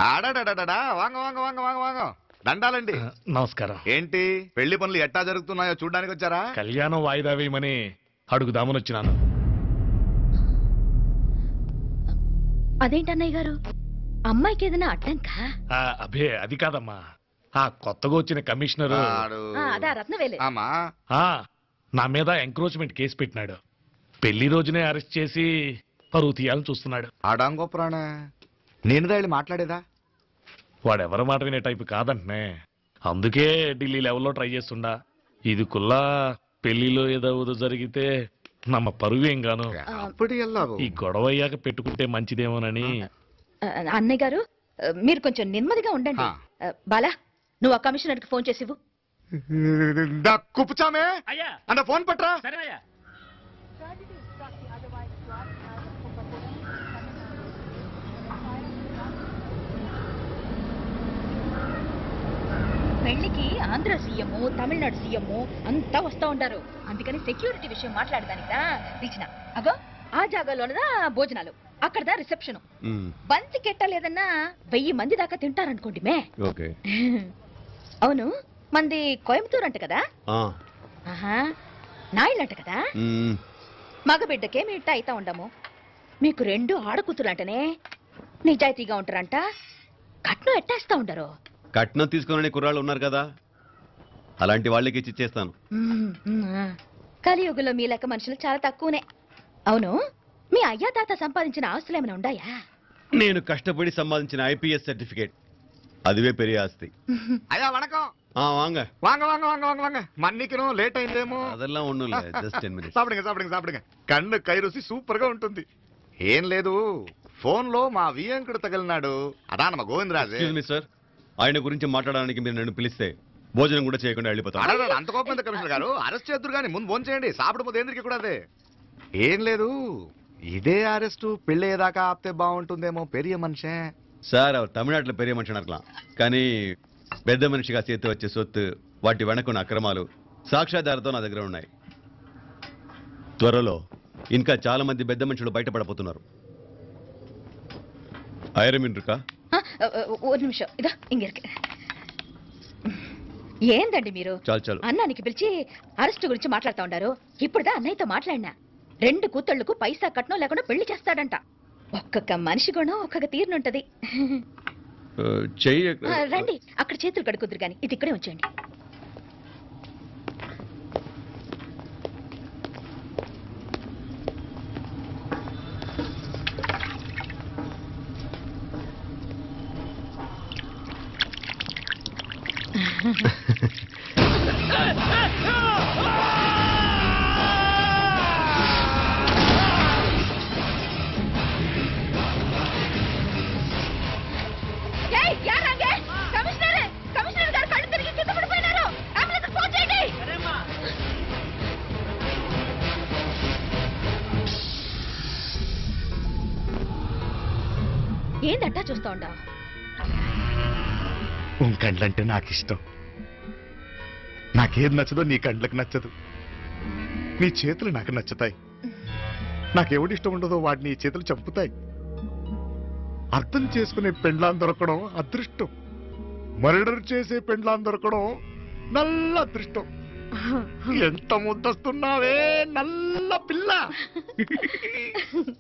ఆడాడాడా వాంగ వాంగ వాంగ వాంగ వాంగ దండాలండి. నమస్కారం. ఏంటి పెళ్లి పనులు ఎట్టా జరుగుతున్నాయో చూడడానికి వచ్చారా? కళ్యాణం వాయిదా వేయమని అడుగుదామని వచ్చినాను. అదేంటన్నయ్య గారు, అమ్మాయికి ఏదైనా అడ్డంకా? అభే అది కాదమ్మా, ఆ కొత్తగా వచ్చిన కమిషనర్ అదా రత్నవేలే నా మీద ఎంక్రోచ్మెంట్ కేసు పెట్టినాడు. పెళ్లి రోజునే అరెస్ట్ చేసి పరువు తీయాలని చూస్తున్నాడు. ఆడాంగో ప్రాణ నేనుదా వెళ్ళి మాట్లాడేదా? వాడెవరి మాట వినే టైపు కాదంటనే, అందుకే ఢిల్లీ లెవెల్లో ట్రై చేస్తుండా. ఇది కుల్లా పెళ్లిలో ఏదో జరిగితే నమ్మ పరువేం గాను. ఈ గొడవ అయ్యాక పెట్టుకుంటే మంచిదేమోనని. అన్నయ్య గారు మీరు కొంచెం నెమ్మదిగా ఉండండి. బాలా, నువ్వు ఆ కమిషనర్ కి ఫోన్ చేసివు. కుప్పుచామే అన్న ఫోన్ పట్రా. పెళ్లికి ఆంధ్ర సీఎం, తమిళనాడు సీఎం అంతా వస్తా ఉంటారు. అందుకని సెక్యూరిటీ విషయం మాట్లాడదానికిదా పిలిచిన. అగో ఆ జాగాలోనదా భోజనాలు, అక్కడదా రిసెప్షన్. బంతి కెట్టలేదన్నా 1000 మంది దాకా తింటారనుకోండి మే. అవును, మంది కోయంబత్తూర్ అంట కదా? నాయుళ్ళంట కదా? మగబిడ్డకే మీ ఇట్ట అయితా ఉండము. మీకు 2 ఆడకూతురు అంటనే నిజాయితీగా ఉంటారంట. కట్నం ఎట్టేస్తా ఉండరు. కట్నం తీసుకునే కుర్రాళ్ళు ఉన్నారు కదా, అలాంటి వాళ్ళకి ఇచ్చేస్తాను. కలియుగంలో మీ లెక్క మనుషులు చాలా తక్కువనే. అవును, మీ అయ్యా తాత సంపాదించిన ఆస్తులు ఏమైనా ఉన్నాయా? నేను కష్టపడి సంపాదించిన ఐపీఎస్ సర్టిఫికేట్, అదివే పెరిగే ఆస్తి. అయ్యా వణకం. వాంగ వాంగ వాంగ వాంగ వాంగ వాంగ మన్నికిను లేట్ అయిందేమో. అదెల్లా ఉండు, జస్ట్ 10 minutes. సాப்பிடுங்க సాப்பிடுங்க సాப்பிடுங்க. కన్ను కైరుసి సూపర్ గా ఉంటుంది. ఏం లేదు, ఫోన్ లో మా వియంకుడు తగిలినాడు. అదా నమ్మ గోవిందరాజు. సార్, ఆయన గురించి మాట్లాడడానికి మీరు నన్ను పిలిస్తే భోజనం కూడా చేయకుండా వెళ్ళిపోతాను. అంత కోపం ఎంత కమిషనర్ గారు? అరెస్ట్ చేద్దరు కానీ ముందు ఫోన్ చేయండి. సాப்பிడపోతే ఎందుకు కూడా అదే. ఏం లేదు, ఇదే అరెస్టు పెళ్ళేదాకా ఆపితే బాగుంటుందేమో. పెరియ మనిషే సార్, அவர் తమిళనాడులో పెరియ మనిషి అనర్కలాం, కానీ పెద్ద మనిషిగా చేతి వచ్చే సొత్తు, వాటి వెనకున్న అక్రమాలు సాక్ష్యాధారతో నా దగ్గర ఉన్నాయి. త్వరలో ఇంకా చాలా మంది పెద్ద మనుషులు బయటపడబోతున్నారు. ఐరమిన్ రుకా ஒரு நிமிஷம், இதோ இங்க இருக்கு. ఏందండి మీరు అన్నానికి పిలిచి అరెస్ట్ గురించి మాట్లాడుతూ ఉండారు? ఇప్పుడుదా అన్నయ్యతో మాట్లాడినా. 2 కూతుళ్లకు పైసా కట్నం లేకుండా పెళ్లి చేస్తాడంట. ఒక్కొక్క మనిషి గుణం ఒక్కొక్క తీరునుంటది. రండి, అక్కడ చేతులు కడుకుదురు గాని ఇది ఇక్కడే ఉంచండి. ఏందట్టా చూస్తా ఉండవు? కండ్లంటే నాకు ఇష్టం. నాకేది నచ్చదో నీ కండ్లకు నచ్చదు. నీ చేతులు నాకు నచ్చుతాయి. నాకెవడి ఇష్టం ఉండదో వాడు నీ చేతులు చంపుతాయి. అర్థం చేసుకునే పెండ్లాం దొరకడం అదృష్టం. మర్డర్ చేసే పెండ్లాం దొరకడం నల్ల అదృష్టం. ఎంత ముద్దస్తున్నావే నల్ల పిల్ల.